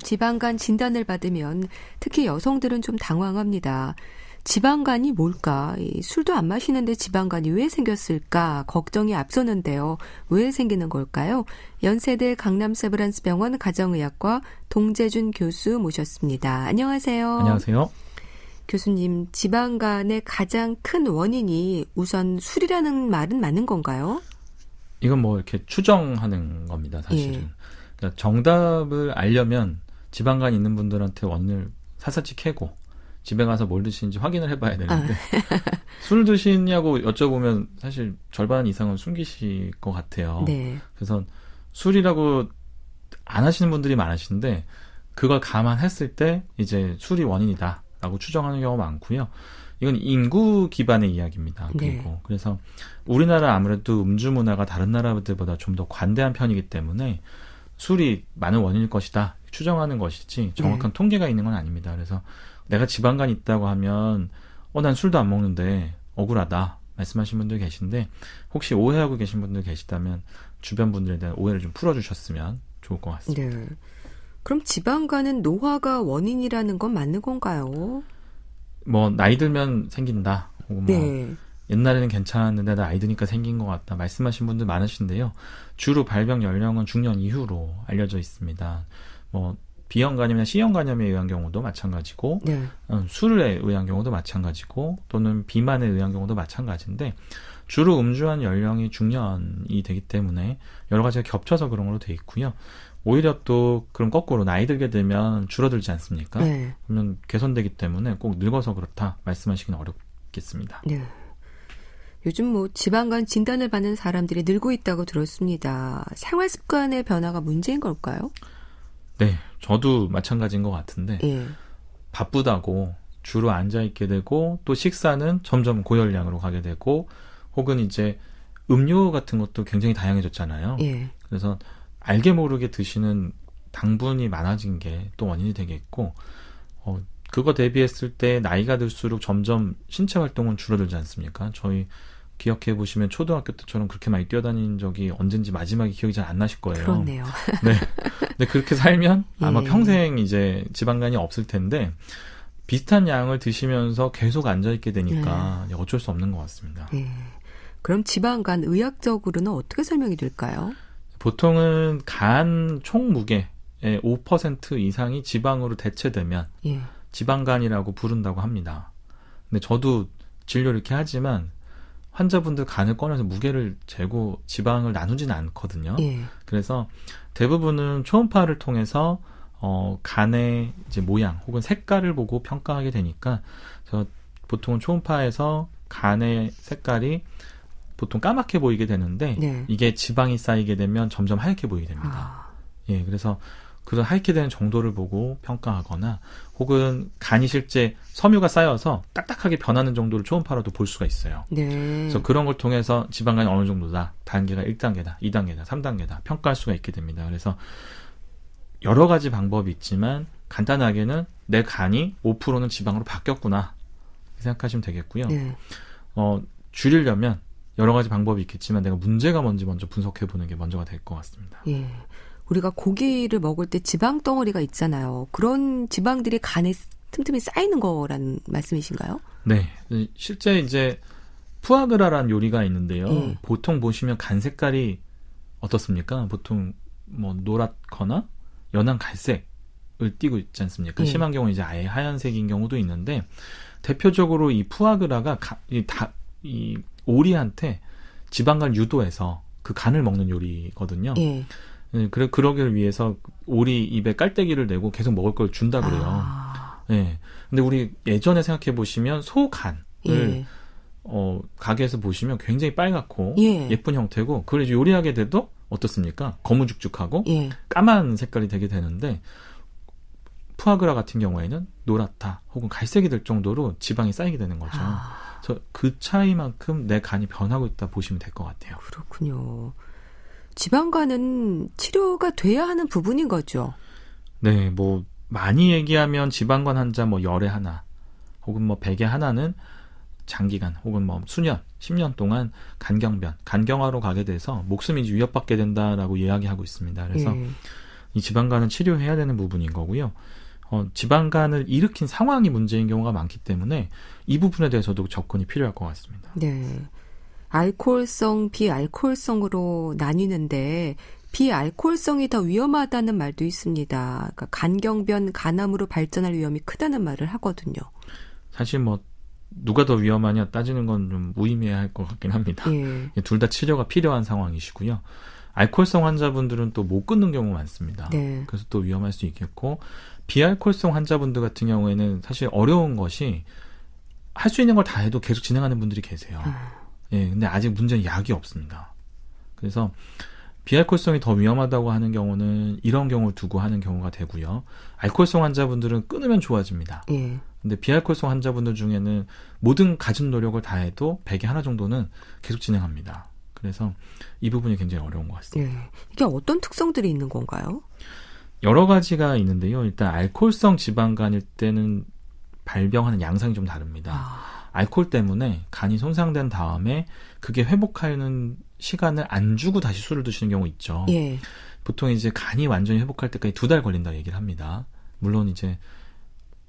지방간 진단을 받으면 특히 여성들은 좀 당황합니다. 지방간이 뭘까? 술도 안 마시는데 지방간이 왜 생겼을까? 걱정이 앞서는데요. 왜 생기는 걸까요? 연세대 강남세브란스병원 가정의학과 동재준 교수 모셨습니다. 안녕하세요. 안녕하세요. 교수님, 지방간의 가장 큰 원인이 우선 술이라는 말은 맞는 건가요? 이건 뭐 이렇게 추정하는 겁니다, 사실은. 그러니까 정답을 알려면 지방간이 있는 분들한테 원인을 샅샅이 캐고 집에 가서 뭘 드시는지 확인을 해봐야 되는데 술 드시냐고 여쭤보면 사실 절반 이상은 숨기실 것 같아요. 네. 그래서 술이라고 안 하시는 분들이 많으신데 그걸 감안했을 때 이제 술이 원인이다라고 추정하는 경우가 많고요. 이건 인구 기반의 이야기입니다. 그리고 네. 그래서 우리나라 아무래도 음주 문화가 다른 나라들보다 좀 더 관대한 편이기 때문에 술이 많은 원인일 것이다 추정하는 것이지 정확한 통계가 있는 건 아닙니다. 그래서 내가 지방간이 있다고 하면 난 술도 안 먹는데 억울하다 말씀하신 분들 계신데 혹시 오해하고 계신 분들 계시다면 주변 분들에 대한 오해를 좀 풀어주셨으면 좋을 것 같습니다. 네. 그럼 지방간은 노화가 원인이라는 건 맞는 건가요? 뭐 나이 들면 생긴다. 혹은 뭐 네. 옛날에는 괜찮았는데 나이 드니까 생긴 것 같다 말씀하신 분들 많으신데요. 주로 발병 연령은 중년 이후로 알려져 있습니다. 뭐 B형간염이나 C형간염에 의한 경우도 마찬가지고 네. 술에 의한 경우도 마찬가지고 또는 비만에 의한 경우도 마찬가지인데 주로 음주한 연령이 중년이 되기 때문에 여러 가지가 겹쳐서 그런 걸로 돼 있고요. 오히려 또 그럼 거꾸로 나이 들게 되면 줄어들지 않습니까? 네. 그러면 개선되기 때문에 꼭 늙어서 그렇다 말씀하시기는 어렵겠습니다. 네. 요즘 뭐 지방간 진단을 받는 사람들이 늘고 있다고 들었습니다. 생활 습관의 변화가 문제인 걸까요? 네, 저도 마찬가지인 것 같은데 예. 바쁘다고 주로 앉아있게 되고 또 식사는 점점 고열량으로 가게 되고 혹은 이제 음료 같은 것도 굉장히 다양해졌잖아요. 예. 그래서 알게 모르게 드시는 당분이 많아진 게 또 원인이 되겠고 그거 대비했을 때 나이가 들수록 점점 신체 활동은 줄어들지 않습니까? 저희 기억해 보시면 초등학교 때처럼 그렇게 많이 뛰어다닌 적이 언젠지 마지막에 기억이 잘 안 나실 거예요. 그렇네요. 네. 근데 그렇게 살면 아마 예. 평생 이제 지방간이 없을 텐데 비슷한 양을 드시면서 계속 앉아있게 되니까 어쩔 수 없는 것 같습니다. 예. 그럼 지방간 의학적으로는 어떻게 설명이 될까요? 보통은 간 총무게의 5% 이상이 지방으로 대체되면 예. 지방간이라고 부른다고 합니다. 근데 저도 진료 이렇게 하지만 환자분들 간을 꺼내서 무게를 재고 지방을 나누지는 않거든요. 예. 그래서 대부분은 초음파를 통해서 간의 이제 모양 혹은 색깔을 보고 평가하게 되니까 보통은 초음파에서 간의 색깔이 보통 까맣게 보이게 되는데 네. 이게 지방이 쌓이게 되면 점점 하얗게 보이게 됩니다. 예, 그래서 그 하얗게 되는 정도를 보고 평가하거나 혹은 간이 실제 섬유가 쌓여서 딱딱하게 변하는 정도를 초음파로도 볼 수가 있어요. 네. 그래서 그런 걸 통해서 지방간이 어느 정도다. 단계가 1단계다, 2단계다, 3단계다 평가할 수가 있게 됩니다. 그래서 여러 가지 방법이 있지만 간단하게는 내 간이 5%는 지방으로 바뀌었구나 생각하시면 되겠고요. 네. 줄이려면 여러 가지 방법이 있겠지만 내가 문제가 뭔지 먼저 분석해보는 게 먼저가 될 것 같습니다. 예. 우리가 고기를 먹을 때 지방 덩어리가 있잖아요. 그런 지방들이 간에 틈틈이 쌓이는 거라는 말씀이신가요? 네. 실제 이제 푸아그라라는 요리가 있는데요. 예. 보통 보시면 간 색깔이 어떻습니까? 보통 뭐 노랗거나 연한 갈색을 띠고 있지 않습니까? 예. 심한 경우는 이제 아예 하얀색인 경우도 있는데 대표적으로 이 푸아그라가 이 오리한테 지방간을 유도해서 그 간을 먹는 요리거든요. 예. 그러기를 위해서 오리 입에 깔때기를 내고 계속 먹을 걸 준다 그래요. 예. 근데 우리 예전에 생각해 보시면 소간을 예. 가게에서 보시면 굉장히 빨갛고 예. 예쁜 형태고 그걸 이제 요리하게 돼도 어떻습니까? 거무죽죽하고 예. 까만 색깔이 되게 되는데 푸아그라 같은 경우에는 노랗다 혹은 갈색이 될 정도로 지방이 쌓이게 되는 거죠. 그래서 그 차이만큼 내 간이 변하고 있다 보시면 될 것 같아요. 그렇군요. 지방간은 치료가 돼야 하는 부분인 거죠. 네, 뭐 많이 얘기하면 지방간 환자 뭐 열에 하나 혹은 뭐 100에 하나는 장기간 혹은 뭐 수년, 10년 동안 간경화로 가게 돼서 목숨이 위협받게 된다라고 이야기하고 있습니다. 그래서 이 지방간은 치료해야 되는 부분인 거고요. 지방간을 일으킨 상황이 문제인 경우가 많기 때문에 이 부분에 대해서도 접근이 필요할 것 같습니다. 네. 알코올성, 비알코올성으로 나뉘는데 비알코올성이 더 위험하다는 말도 있습니다. 그러니까 간경변, 간암으로 발전할 위험이 크다는 말을 하거든요. 사실 뭐 누가 더 위험하냐 따지는 건 좀 무의미할 것 같긴 합니다. 예. 둘 다 치료가 필요한 상황이시고요. 알코올성 환자분들은 또 못 끊는 경우가 많습니다. 네. 그래서 또 위험할 수 있겠고, 비알코올성 환자분들 같은 경우에는 사실 어려운 것이 할 수 있는 걸 다 해도 계속 진행하는 분들이 계세요. 예, 근데 아직 문제는 약이 없습니다. 그래서 비알코올성이 더 위험하다고 하는 경우는 이런 경우를 두고 하는 경우가 되고요. 알코올성 환자분들은 끊으면 좋아집니다. 예. 근데 비알코올성 환자분들 중에는 모든 가진 노력을 다해도 100에 하나 정도는 계속 진행합니다. 그래서 이 부분이 굉장히 어려운 것 같습니다. 예. 이게 어떤 특성들이 있는 건가요? 여러 가지가 있는데요. 일단 알코올성 지방간일 때는 발병하는 양상이 좀 다릅니다. 알코올 때문에 간이 손상된 다음에 그게 회복하는 시간을 안 주고 다시 술을 드시는 경우 있죠. 예. 보통 이제 간이 완전히 회복할 때까지 2달 걸린다 얘기를 합니다. 물론 이제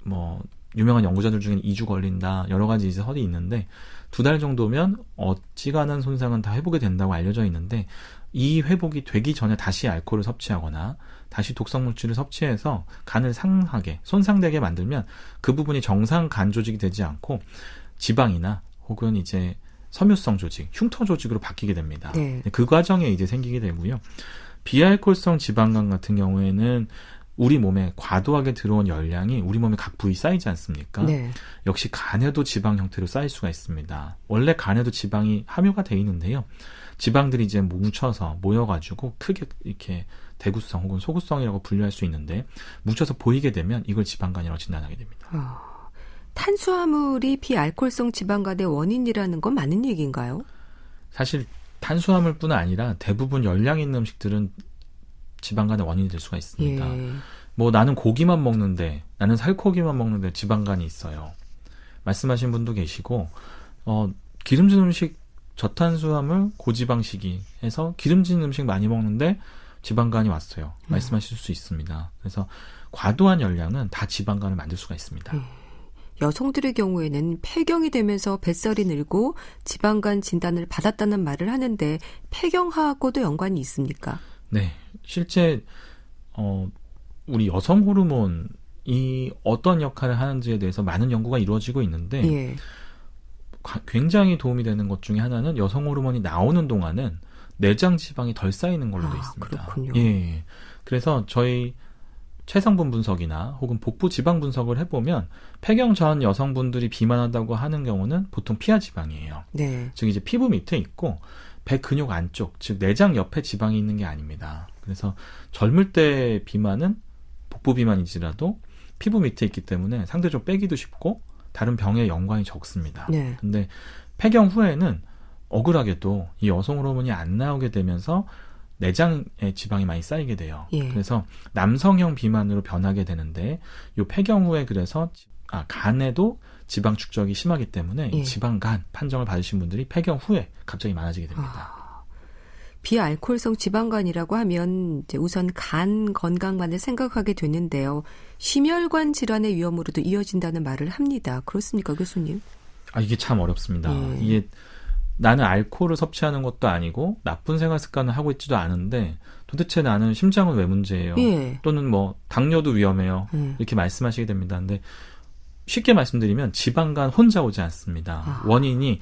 뭐 유명한 연구자들 중에는 2주 걸린다 여러 가지 이제 설이 있는데 2달 정도면 어지간한 손상은 다 회복이 된다고 알려져 있는데 이 회복이 되기 전에 다시 알코올을 섭취하거나 다시 독성물질을 섭취해서 간을 상하게 손상되게 만들면 그 부분이 정상 간 조직이 되지 않고 지방이나 혹은 이제 섬유성 조직, 흉터 조직으로 바뀌게 됩니다. 네. 그 과정에 이제 생기게 되고요. 비알코올성 지방간 같은 경우에는 우리 몸에 과도하게 들어온 열량이 우리 몸의 각 부위 쌓이지 않습니까? 네. 역시 간에도 지방 형태로 쌓일 수가 있습니다. 원래 간에도 지방이 함유가 돼 있는데요. 지방들이 이제 뭉쳐서 모여가지고 크게 이렇게 대구성 혹은 소구성이라고 분류할 수 있는데 뭉쳐서 보이게 되면 이걸 지방간이라고 진단하게 됩니다. 탄수화물이 비알코올성 지방간의 원인이라는 건 맞는 얘기인가요? 사실 탄수화물뿐 아니라 대부분 열량 있는 음식들은 지방간의 원인이 될 수가 있습니다. 예. 뭐 나는 고기만 먹는데 나는 살코기만 먹는데 지방간이 있어요. 말씀하신 분도 계시고 기름진 음식 저탄수화물 고지방식이 해서 기름진 음식 많이 먹는데 지방간이 왔어요. 말씀하실 수 있습니다. 그래서 과도한 열량은 다 지방간을 만들 수가 있습니다. 여성들의 경우에는 폐경이 되면서 뱃살이 늘고 지방간 진단을 받았다는 말을 하는데 폐경하고도 연관이 있습니까? 네, 실제 우리 여성 호르몬이 어떤 역할을 하는지에 대해서 많은 연구가 이루어지고 있는데 예. 굉장히 도움이 되는 것 중에 하나는 여성 호르몬이 나오는 동안은 내장 지방이 덜 쌓이는 걸로 되어 있습니다. 그렇군요. 예, 그래서 저희 체성분 분석이나 혹은 복부 지방 분석을 해보면 폐경 전 여성분들이 비만하다고 하는 경우는 보통 피하 지방이에요. 네. 즉 이제 피부 밑에 있고 배 근육 안쪽, 즉 내장 옆에 지방이 있는 게 아닙니다. 그래서 젊을 때 비만은 복부 비만이지라도 피부 밑에 있기 때문에 상대적으로 빼기도 쉽고 다른 병의 연관이 적습니다. 네. 근데 폐경 후에는 억울하게도 이 여성 호르몬이 안 나오게 되면서 내장에 지방이 많이 쌓이게 돼요. 예. 그래서 남성형 비만으로 변하게 되는데 이 폐경 후에 그래서 간에도 지방 축적이 심하기 때문에 예. 지방간 판정을 받으신 분들이 폐경 후에 갑자기 많아지게 됩니다. 비알코올성 지방간이라고 하면 이제 우선 간 건강만을 생각하게 되는데요. 심혈관 질환의 위험으로도 이어진다는 말을 합니다. 그렇습니까, 교수님? 이게 참 어렵습니다. 예. 이게 나는 알코올을 섭취하는 것도 아니고 나쁜 생활 습관을 하고 있지도 않은데 도대체 나는 심장은 왜 문제예요? 예. 또는 뭐 당뇨도 위험해요. 이렇게 말씀하시게 됩니다. 근데 쉽게 말씀드리면 지방간 혼자 오지 않습니다. 원인이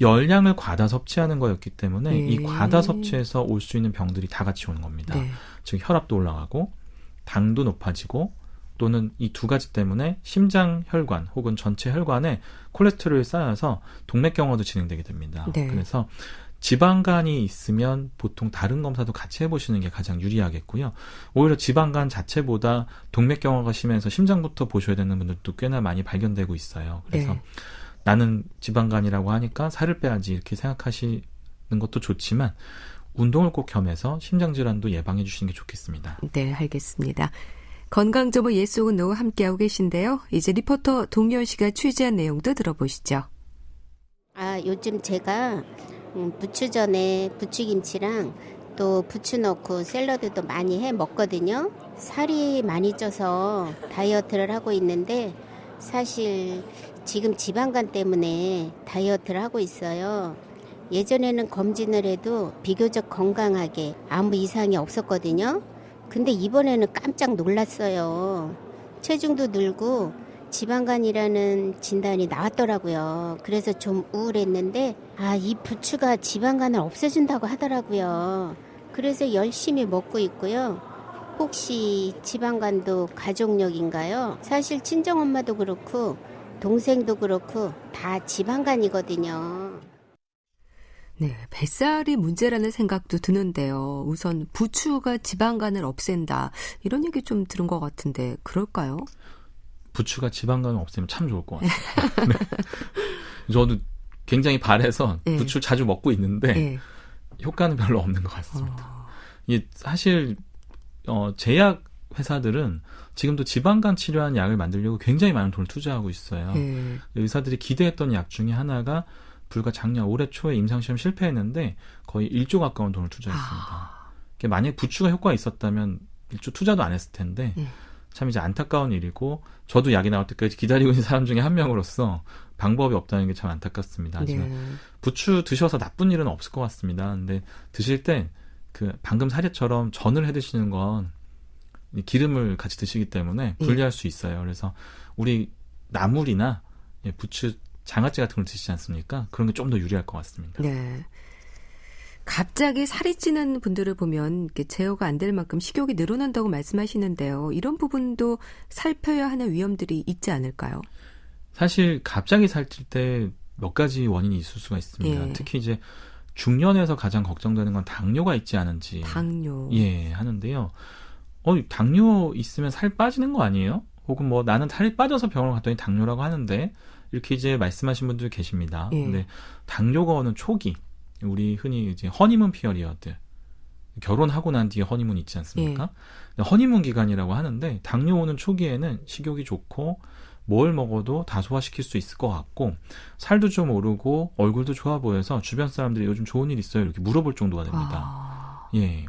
열량을 과다 섭취하는 거였기 때문에 이 과다 섭취에서 올 수 있는 병들이 다 같이 오는 겁니다. 네. 즉 혈압도 올라가고 당도 높아지고 또는 이 두 가지 때문에 심장 혈관 혹은 전체 혈관에 콜레스테롤이 쌓여서 동맥경화도 진행되게 됩니다. 네. 그래서 지방간이 있으면 보통 다른 검사도 같이 해보시는 게 가장 유리하겠고요. 오히려 지방간 자체보다 동맥경화가 심해서 심장부터 보셔야 되는 분들도 꽤나 많이 발견되고 있어요. 그래서 네. 나는 지방간이라고 하니까 살을 빼야지 이렇게 생각하시는 것도 좋지만 운동을 꼭 겸해서 심장질환도 예방해 주시는 게 좋겠습니다. 네, 알겠습니다. 건강정보 예속은로 함께하고 계신데요. 이제 리포터 동현 씨가 취재한 내용도 들어보시죠. 요즘 제가 부추전에 부추김치랑 또 부추 넣고 샐러드도 많이 해 먹거든요. 살이 많이 쪄서 다이어트를 하고 있는데 사실 지금 지방간 때문에 다이어트를 하고 있어요. 예전에는 검진을 해도 비교적 건강하게 아무 이상이 없었거든요. 근데 이번에는 깜짝 놀랐어요. 체중도 늘고 지방간이라는 진단이 나왔더라고요. 그래서 좀 우울했는데 이 부추가 지방간을 없애준다고 하더라고요. 그래서 열심히 먹고 있고요. 혹시 지방간도 가족력인가요? 사실 친정엄마도 그렇고 동생도 그렇고 다 지방간이거든요. 네, 뱃살이 문제라는 생각도 드는데요. 우선 부추가 지방간을 없앤다. 이런 얘기 좀 들은 것 같은데 그럴까요? 부추가 지방간을 없애면 참 좋을 것 같아요. 네. 저도 굉장히 바래서 네. 부추 자주 먹고 있는데 네. 효과는 별로 없는 것 같습니다. 이게 사실 제약 회사들은 지금도 지방간 치료하는 약을 만들려고 굉장히 많은 돈을 투자하고 있어요. 네. 의사들이 기대했던 약 중에 하나가 불과 작년 올해 초에 임상시험 실패했는데 거의 1조 가까운 돈을 투자했습니다. 만약에 부추가 효과가 있었다면 1조 투자도 안 했을 텐데 참 이제 안타까운 일이고 저도 약이 나올 때까지 기다리고 있는 사람 중에 한 명으로서 방법이 없다는 게 참 안타깝습니다. 하지만 네. 부추 드셔서 나쁜 일은 없을 것 같습니다. 근데 드실 때 그 방금 사례처럼 전을 해 드시는 건 기름을 같이 드시기 때문에 불리할 수 있어요. 그래서 우리 나물이나 부추 장아찌 같은 걸 드시지 않습니까? 그런 게 좀 더 유리할 것 같습니다. 네. 갑자기 살이 찌는 분들을 보면 이렇게 제어가 안 될 만큼 식욕이 늘어난다고 말씀하시는데요. 이런 부분도 살펴야 하는 위험들이 있지 않을까요? 사실 갑자기 살찔 때 몇 가지 원인이 있을 수가 있습니다. 예. 특히 이제 중년에서 가장 걱정되는 건 당뇨가 있지 않은지. 당뇨. 예, 하는데요. 당뇨 있으면 살 빠지는 거 아니에요? 혹은 뭐 나는 살이 빠져서 병원을 갔더니 당뇨라고 하는데 이렇게 이제 말씀하신 분들 계십니다. 예. 근데 당뇨가 오는 초기, 우리 흔히 이제 허니문 피어리어드, 결혼하고 난 뒤에 허니문 있지 않습니까? 허니문 기간이라고 하는데 당뇨 오는 초기에는 식욕이 좋고 뭘 먹어도 다 소화시킬 수 있을 것 같고 살도 좀 오르고 얼굴도 좋아 보여서 주변 사람들이 요즘 좋은 일 있어요? 이렇게 물어볼 정도가 됩니다. 예.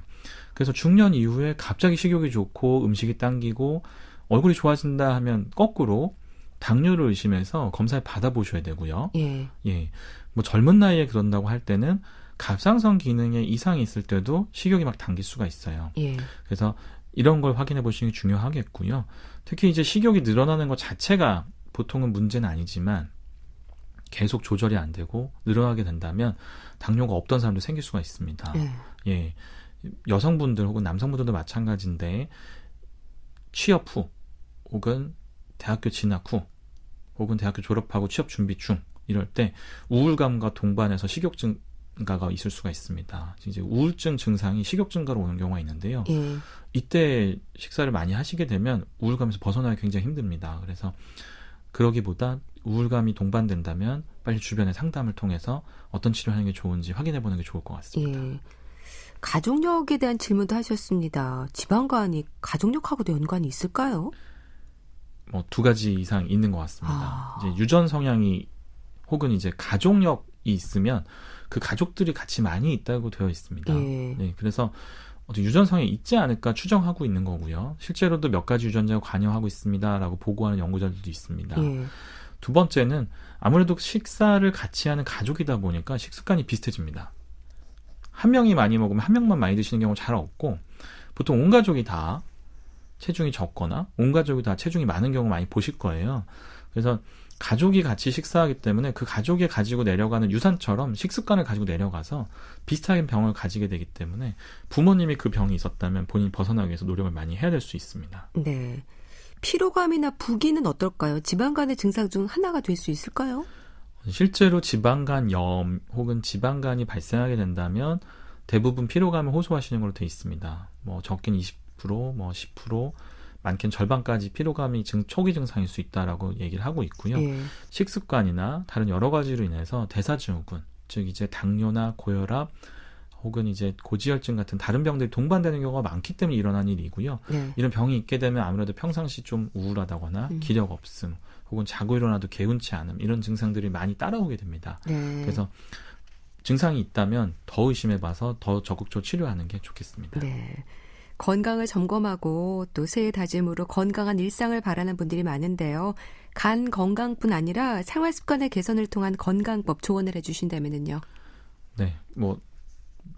그래서 중년 이후에 갑자기 식욕이 좋고 음식이 당기고 얼굴이 좋아진다 하면 거꾸로 당뇨를 의심해서 검사를 받아보셔야 되고요. 예. 예. 뭐 젊은 나이에 그런다고 할 때는 갑상선 기능에 이상이 있을 때도 식욕이 막 당길 수가 있어요. 예. 그래서 이런 걸 확인해 보시는 게 중요하겠고요. 특히 이제 식욕이 늘어나는 것 자체가 보통은 문제는 아니지만 계속 조절이 안 되고 늘어나게 된다면 당뇨가 없던 사람도 생길 수가 있습니다. 예. 여성분들 혹은 남성분들도 마찬가지인데 취업 후 혹은 대학교 진학 후 혹은 대학교 졸업하고 취업 준비 중 이럴 때 우울감과 동반해서 식욕 증가가 있을 수가 있습니다. 이제 우울증 증상이 식욕 증가로 오는 경우가 있는데요. 예. 이때 식사를 많이 하시게 되면 우울감에서 벗어나기 굉장히 힘듭니다. 그래서 그러기보다 우울감이 동반된다면 빨리 주변의 상담을 통해서 어떤 치료하는 게 좋은지 확인해 보는 게 좋을 것 같습니다. 예. 가족력에 대한 질문도 하셨습니다. 지방간이 가족력하고도 연관이 있을까요? 뭐 두 가지 이상 있는 것 같습니다. 이제 유전 성향이 혹은 이제 가족력이 있으면 그 가족들이 같이 많이 있다고 되어 있습니다. 예. 네, 그래서 유전 성향이 있지 않을까 추정하고 있는 거고요. 실제로도 몇 가지 유전자가 관여하고 있습니다라고 보고하는 연구자들도 있습니다. 예. 두 번째는 아무래도 식사를 같이 하는 가족이다 보니까 식습관이 비슷해집니다. 한 명이 많이 먹으면 한 명만 많이 드시는 경우 잘 없고 보통 온 가족이 다 체중이 적거나 온 가족이 다 체중이 많은 경우 많이 보실 거예요. 그래서 가족이 같이 식사하기 때문에 그 가족이 가지고 내려가는 유산처럼 식습관을 가지고 내려가서 비슷한 병을 가지게 되기 때문에 부모님이 그 병이 있었다면 본인이 벗어나기 위해서 노력을 많이 해야 될 수 있습니다. 네. 피로감이나 부기는 어떨까요? 지방간의 증상 중 하나가 될 수 있을까요? 실제로 지방간염 혹은 지방간이 발생하게 된다면 대부분 피로감을 호소하시는 걸로 되어 있습니다. 뭐 적게는 20%, 뭐 10%, 많게는 절반까지 피로감이 초기 증상일 수 있다라고 얘기를 하고 있고요. 예. 식습관이나 다른 여러 가지로 인해서 대사증후군, 즉 이제 당뇨나 고혈압 혹은 이제 고지혈증 같은 다른 병들이 동반되는 경우가 많기 때문에 일어난 일이고요. 네. 이런 병이 있게 되면 아무래도 평상시 좀 우울하다거나 기력 없음 혹은 자고 일어나도 개운치 않음 이런 증상들이 많이 따라오게 됩니다. 네. 그래서 증상이 있다면 더 의심해봐서 더 적극적으로 치료하는 게 좋겠습니다. 네. 건강을 점검하고 또 새해 다짐으로 건강한 일상을 바라는 분들이 많은데요. 간 건강뿐 아니라 생활 습관의 개선을 통한 건강법 조언을 해주신다면요. 네, 뭐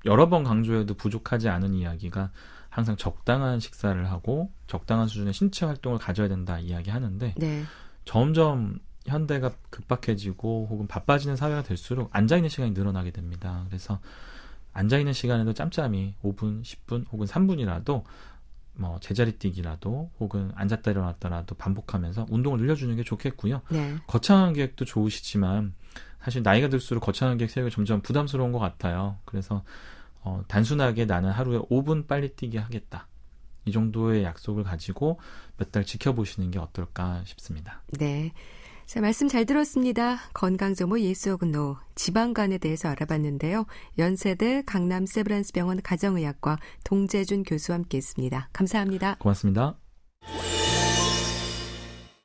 여러 번 강조해도 부족하지 않은 이야기가 항상 적당한 식사를 하고 적당한 수준의 신체 활동을 가져야 된다 이야기하는데 네. 점점 현대가 급박해지고 혹은 바빠지는 사회가 될수록 앉아있는 시간이 늘어나게 됩니다. 그래서 앉아있는 시간에도 짬짬이 5분, 10분 혹은 3분이라도 뭐 제자리 뛰기라도 혹은 앉았다 일어났다라도 반복하면서 운동을 늘려주는 게 좋겠고요. 네. 거창한 계획도 좋으시지만 사실 나이가 들수록 거창한 계획 세우기 점점 부담스러운 것 같아요. 그래서 단순하게 나는 하루에 5분 빨리 뛰기 하겠다. 이 정도의 약속을 가지고 몇 달 지켜보시는 게 어떨까 싶습니다. 네. 자, 말씀 잘 들었습니다. 건강정보 예스오그노 지방간에 대해서 알아봤는데요. 연세대 강남 세브란스 병원 가정의학과 동재준 교수와 함께했습니다. 감사합니다. 고맙습니다.